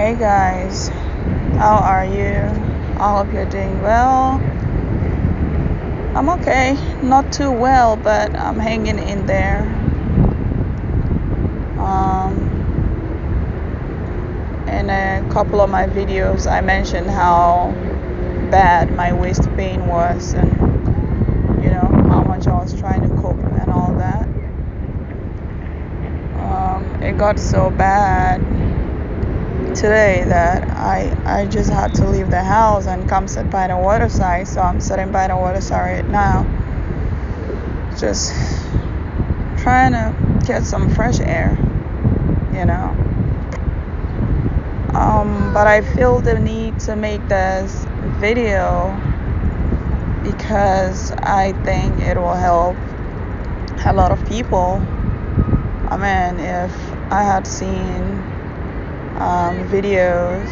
Hey guys, how are you? I hope you're doing well. I'm okay, not too well, but I'm hanging in there. In a couple of my videos, I mentioned how bad my waist pain was and how much I was trying to cope and all that. It got so bad today that I just had to leave the house and come sit by the waterside. So I'm sitting by the waterside right now, just trying to get some fresh air, but I feel the need to make this video because I think it will help a lot of people. I mean, if I had seen videos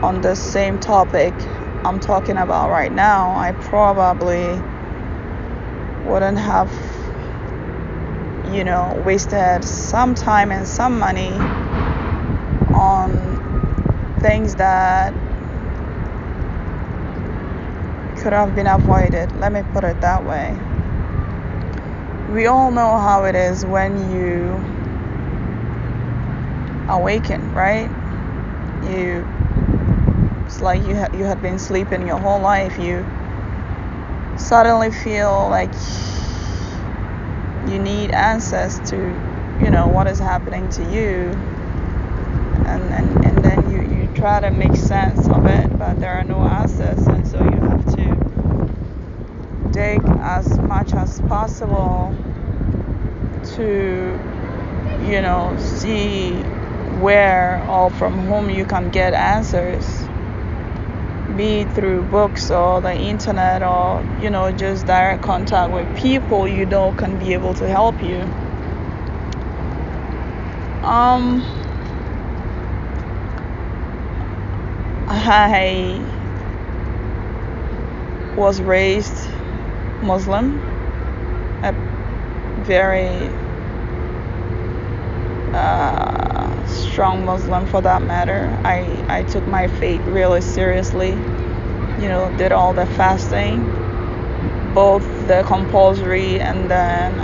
on the same topic I'm talking about right now, I probably wouldn't have wasted some time and some money on things that could have been avoided. Let me put it that way. We all know how it is when you awaken, right? It's like you had been sleeping your whole life. You suddenly feel like you need answers to what is happening to you, and then you try to make sense of it, but there are no answers, and so you have to dig as much as possible to see where or from whom you can get answers, be it through books or the internet or just direct contact with people can be able to help you. I was raised Muslim, a very strong Muslim for that matter. I took my faith really seriously, did all the fasting, both the compulsory and then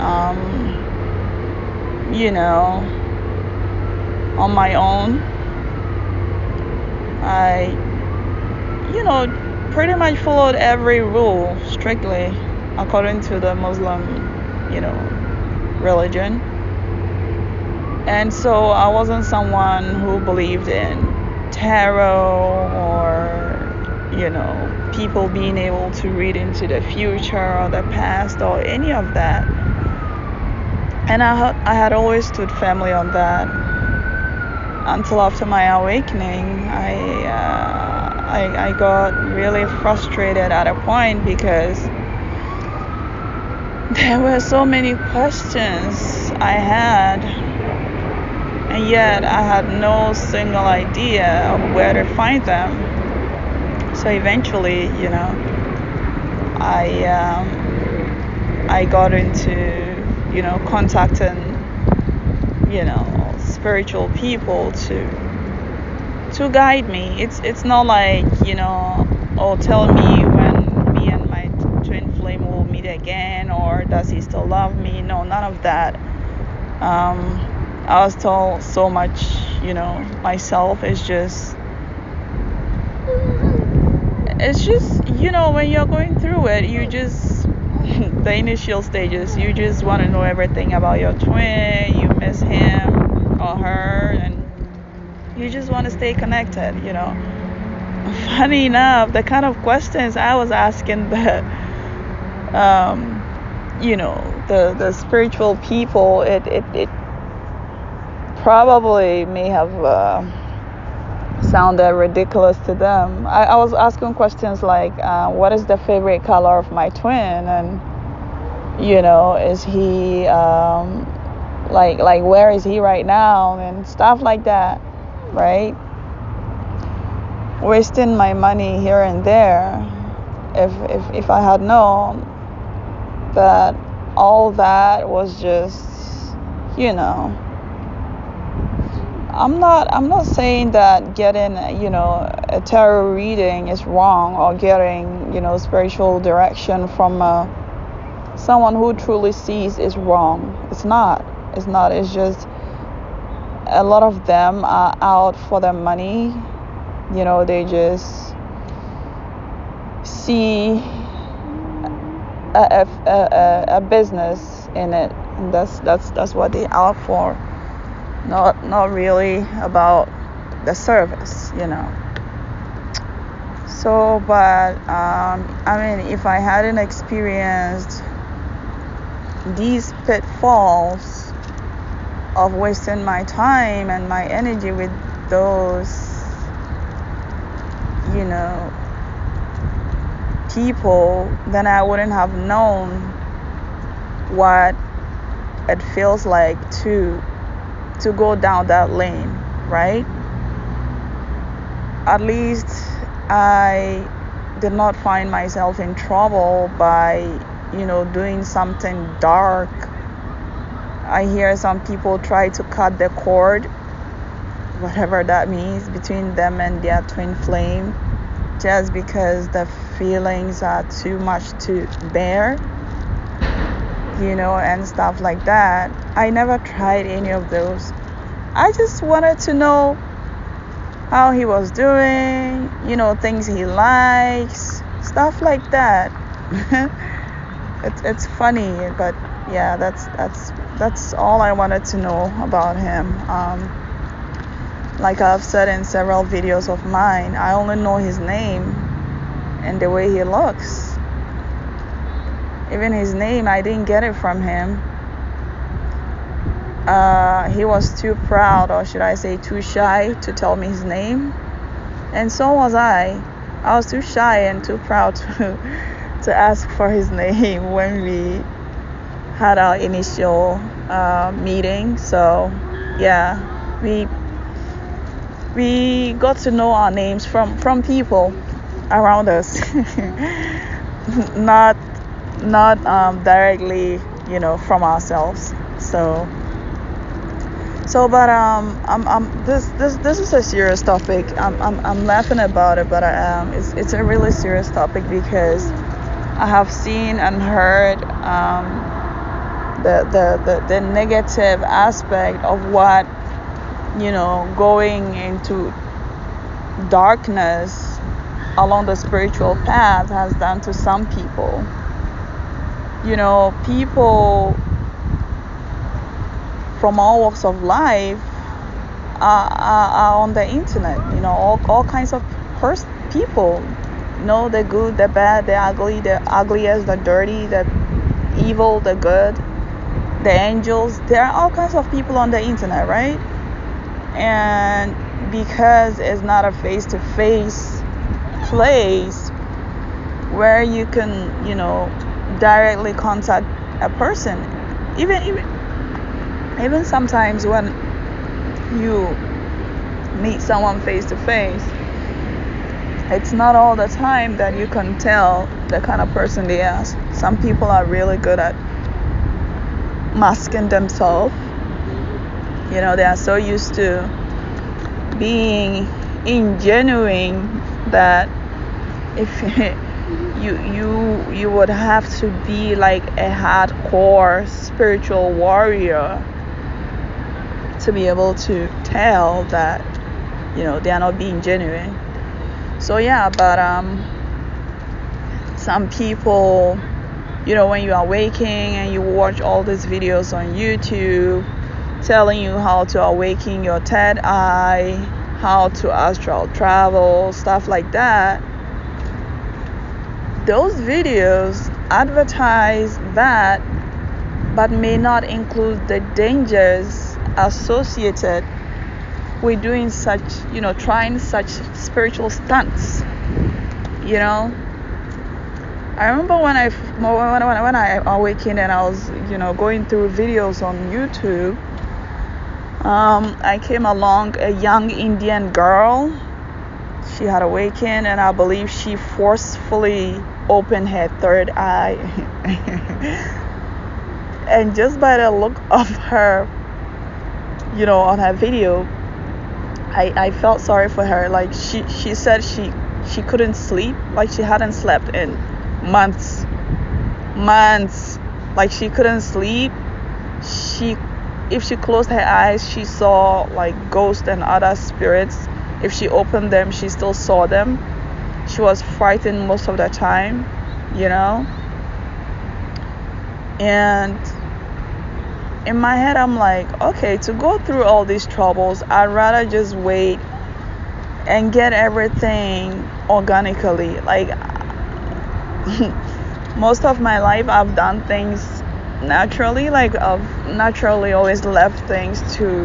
on my own. I pretty much followed every rule strictly according to the Muslim religion. And so I wasn't someone who believed in tarot or people being able to read into the future or the past or any of that. And I had always stood firmly on that until after my awakening. I got really frustrated at a point because there were so many questions I had, and yet I had no single idea of where to find them. So eventually, I got into contacting spiritual people to guide me. It's not like tell me when me and my twin flame will meet again, or does he still love me? No, none of that. I was told so much, myself. It's just when you're going through it, you just the initial stages, you just want to know everything about your twin. You miss him or her, and you just want to stay connected. Funny enough, the kind of questions I was asking the spiritual people, it probably may have sounded ridiculous to them. I was asking questions like, what is the favorite color of my twin, and is he like where is he right now, and stuff like that, right? Wasting my money here and there. If I had known that all that was just I'm not saying that getting, a tarot reading is wrong, or getting, spiritual direction from someone who truly sees is wrong. It's not. It's just a lot of them are out for their money. They just see a business in it, and that's what they out for. Not really about the service. So, but if I hadn't experienced these pitfalls of wasting my time and my energy with those, people, then I wouldn't have known what it feels like to go down that lane, right? At least I did not find myself in trouble by, doing something dark. I hear some people try to cut the cord, whatever that means, between them and their twin flame, just because the feelings are too much to bear, and stuff like that. I never tried any of those. I just wanted to know how he was doing, things he likes, stuff like that. It's funny, but yeah, that's all I wanted to know about him. Like I've said in several videos of mine, I only know his name and the way he looks. Even his name, I didn't get it from him. He was too proud, or should I say too shy, to tell me his name. And so was I. I was too shy and too proud to ask for his name when we had our initial meeting. So yeah, we got to know our names from people around us, not directly, from ourselves. But this is a serious topic. I'm laughing about it, but it's a really serious topic, because I have seen and heard the negative aspect of what, going into darkness along the spiritual path has done to some people. People from all walks of life are on the internet. All kinds of people. The good, the bad, the ugly, the ugliest, the dirty, the evil, the good, the angels. There are all kinds of people on the internet, right? And because it's not a face-to-face place where you can, directly contact a person, even sometimes when you meet someone face-to-face, it's not all the time that you can tell the kind of person they are. Some people are really good at masking themselves. They are so used to being ingenuine that if you would have to be like a hardcore spiritual warrior to be able to tell that they are not being genuine. So yeah, but some people, when you are waking and you watch all these videos on YouTube telling you how to awaken your third eye, how to astral travel, stuff like that, those videos advertise that, but may not include the dangers associated with doing such, trying such spiritual stunts. I remember when I awakened and I was, going through videos on YouTube, I came along a young Indian girl. She had awakened, and I believe she forcefully opened her third eye. And just by the look of her, on her video, I felt sorry for her. Like she said she couldn't sleep. Like she hadn't slept in months. Months. Like she couldn't sleep. She if she closed her eyes, she saw like ghosts and other spirits. If she opened them, she still saw them. She was frightened most of the time, you know. And in my head, I'm like, okay, to go through all these troubles, I'd rather just wait and get everything organically. Like, most of my life, I've done things naturally. Like, I've naturally always left things to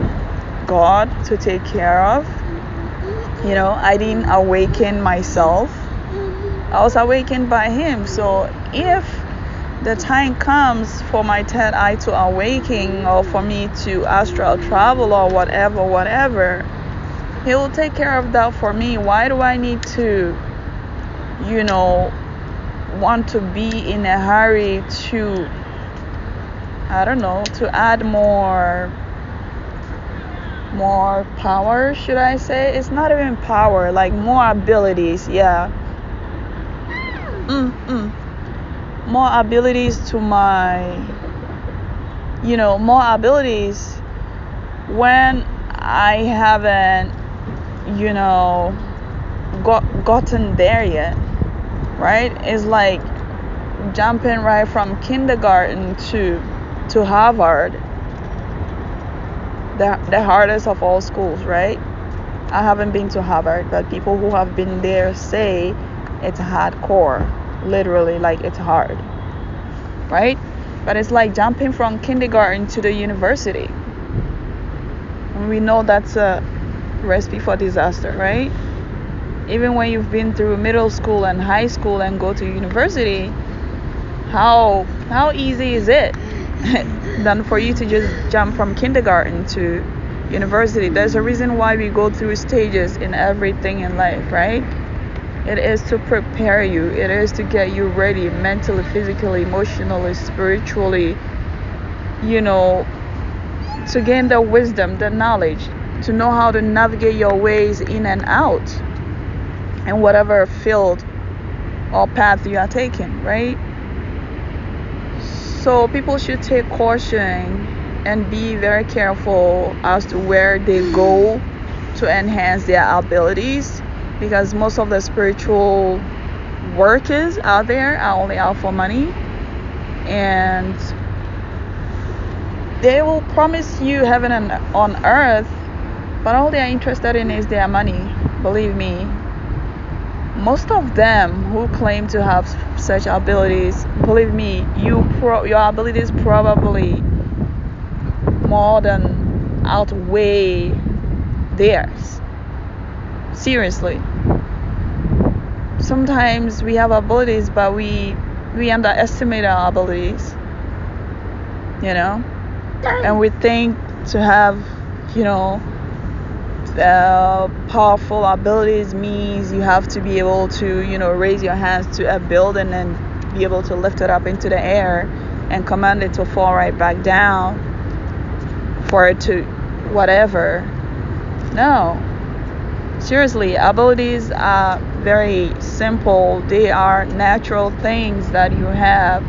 God to take care of. You know, I didn't awaken myself. I was awakened by Him. So if the time comes for my third eye to awaken, or for me to astral travel, or whatever, He will take care of that for me. Why do I need to, you know, want to be in a hurry to, I don't know, to add more power, should I say? It's not even power, like more abilities. Yeah. More abilities to my, more abilities when I haven't, gotten there yet, right? It's like jumping right from kindergarten to Harvard, the hardest of all schools, right? I haven't been to Harvard, but people who have been there say it's hardcore, literally, like it's hard, right? But it's like jumping from kindergarten to the university. And we know that's a recipe for disaster, right? Even when you've been through middle school and high school and go to university, how easy is it than for you to just jump from kindergarten to university? There's a reason why we go through stages in everything in life, right? It is to prepare you. It is to get you ready mentally, physically, emotionally, spiritually, to gain the wisdom, the knowledge, to know how to navigate your ways in and out in whatever field or path you are taking, right? So people should take caution and be very careful as to where they go to enhance their abilities, because most of the spiritual workers out there are only out for money, and they will promise you heaven on earth, but all they are interested in is their money. Believe me, most of them who claim to have such abilities, believe me, your abilities probably more than outweigh theirs. Seriously. Sometimes we have abilities, but we underestimate our abilities, and we think to have, powerful abilities means you have to be able to, raise your hands to a building and be able to lift it up into the air and command it to fall right back down for it to whatever. No. Seriously, abilities are very simple. They are natural things that you have.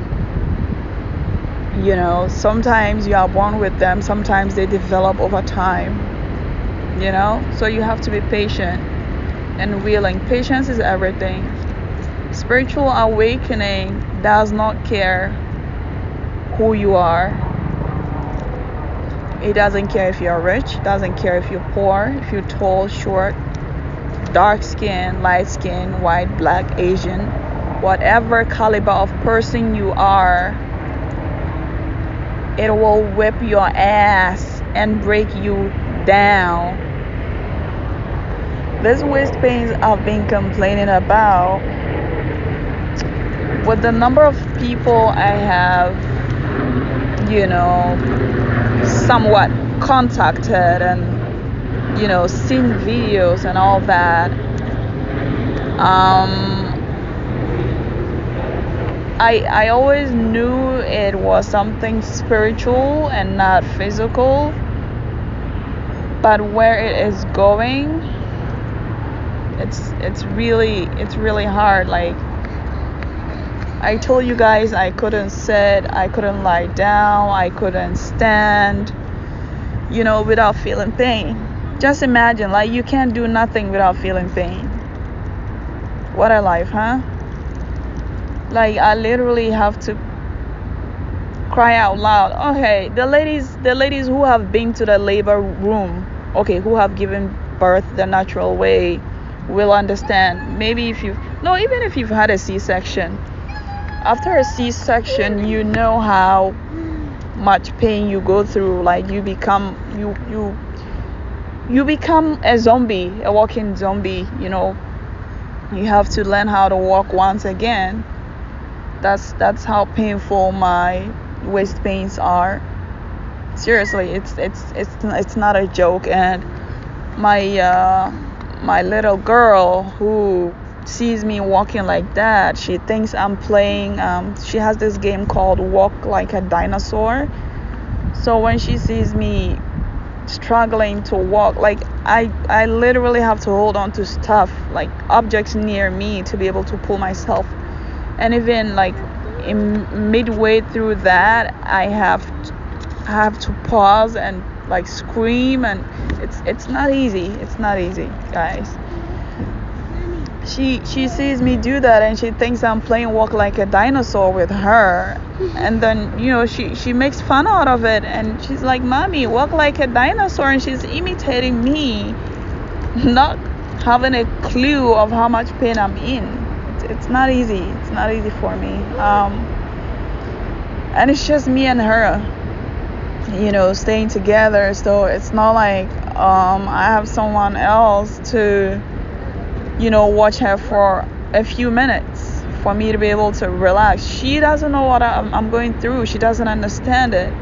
Sometimes you are born with them, sometimes they develop over time. So you have to be patient and willing. Patience is everything. Spiritual awakening does not care who you are. It doesn't care if you're rich, doesn't care if you're poor, if you're tall, short, dark skin, light skin, white, black, Asian, whatever caliber of person you are, it will whip your ass and break you down. These waist pains I've been complaining about, with the number of people I have, somewhat contacted and, seen videos and all that, I always knew it was something spiritual and not physical. but where it is going, it's really hard. Like I told you guys, I couldn't sit, I couldn't lie down, I couldn't stand, without feeling pain. Just imagine, like, you can't do nothing without feeling pain. What a life, huh? Like, I literally have to cry out loud. Okay, the ladies who have been to the labor room, okay, who have given birth the natural way, will understand. Maybe even if you've had a C-section, after a C-section, you know how much pain you go through. Like, you become a zombie, a walking zombie. You have to learn how to walk once again. That's how painful my waist pains are. Seriously, it's not a joke. And my little girl who sees me walking like that, she thinks I'm playing. She has this game called Walk Like a Dinosaur. So when she sees me struggling to walk, like I literally have to hold on to stuff, like objects near me, to be able to pull myself. And even like in midway through that, I have to pause and like scream, and it's not easy. It's not easy, guys. She sees me do that, and she thinks I'm playing Walk Like a Dinosaur with her. And then she makes fun out of it, and she's like, "Mommy, walk like a dinosaur," and she's imitating me, not having a clue of how much pain I'm in. It's not easy. It's not easy for me. And it's just me and her, staying together. So it's not like I have someone else to watch her for a few minutes for me to be able to relax. She doesn't know what I'm going through. She doesn't understand it.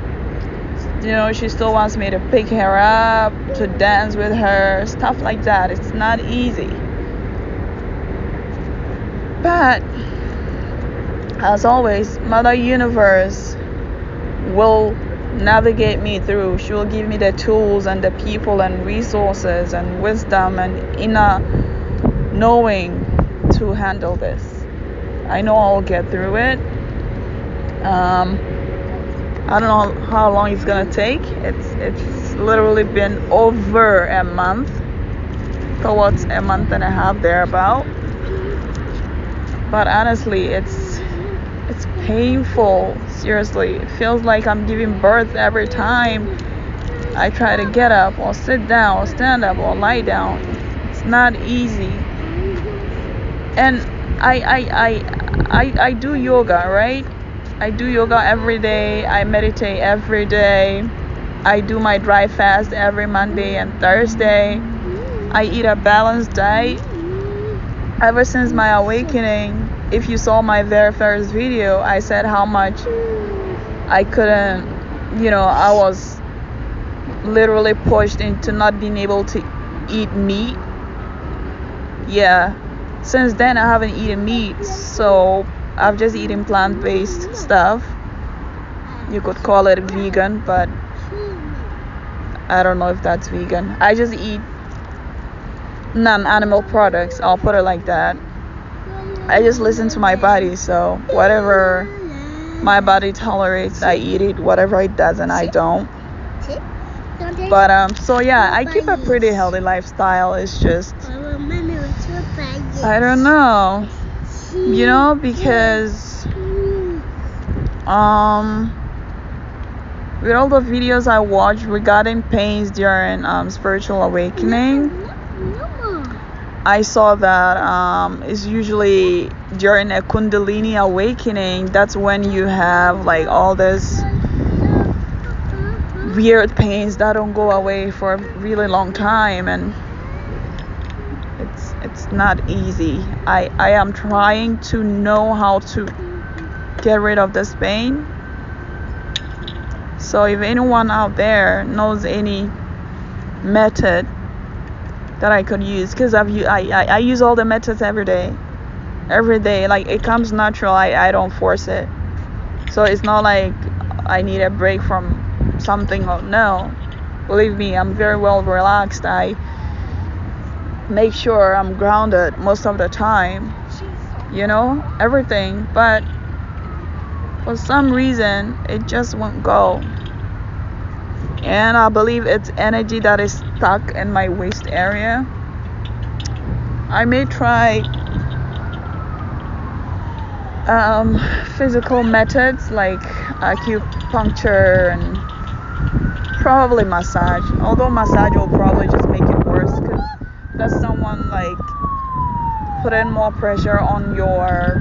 She still wants me to pick her up, to dance with her, stuff like that. It's not easy. But as always, Mother Universe will navigate me through. She will give me the tools and the people and resources and wisdom and inner knowing to handle this. I know I'll get through it. I don't know how long it's gonna take. It's literally been over a month, towards a month and a half thereabout. But honestly, it's painful. Seriously, it feels like I'm giving birth every time I try to get up or sit down or stand up or lie down. It's not easy. And I do yoga, right? I do yoga every day. I meditate every day. I do my dry fast every Monday and Thursday. I eat a balanced diet. Ever since my awakening, if you saw my very first video, I said how much I couldn't, I was literally pushed into not being able to eat meat. Yeah. Since then, I haven't eaten meat, so I've just eaten plant-based stuff. You could call it vegan, but I don't know if that's vegan. I just eat non-animal products, I'll put it like that. I just listen to my body, so whatever my body tolerates, I eat it. Whatever it doesn't, I don't. But so yeah, I keep a pretty healthy lifestyle. It's just, I don't know, because with all the videos I watched regarding pains during spiritual awakening, I saw that it's usually during a Kundalini awakening. That's when you have like all this weird pains that don't go away for a really long time, and it's not easy. I am trying to know how to get rid of this pain. So if anyone out there knows any method that I could use, because I use all the methods every day, like it comes natural. I don't force it, so it's not like I need a break from something. Or no, Believe me, I'm very well relaxed. I make sure I'm grounded most of the time, everything. But for some reason, it just won't go. And I believe it's energy that is stuck in my waist area. I may try physical methods like acupuncture and probably massage. Although massage will probably just make it worse, because that's someone like putting more pressure on your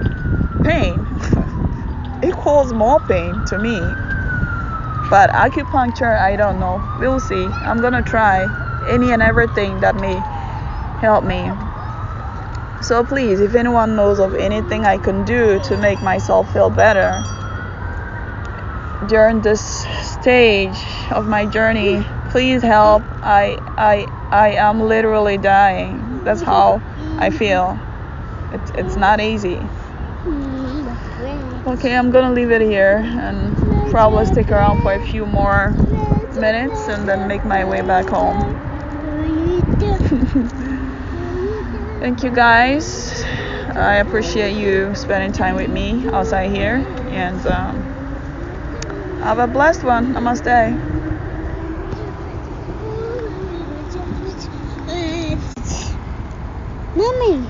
pain. It causes more pain to me. But acupuncture, I don't know. We'll see. I'm gonna try any and everything that may help me. So please, if anyone knows of anything I can do to make myself feel better during this stage of my journey, please help. I am literally dying. That's how I feel. It's not easy. Okay, I'm gonna leave it here and probably stick around for a few more minutes and then make my way back home. Thank you guys. I appreciate you spending time with me outside here, and have a blessed one. Namaste. Mommy.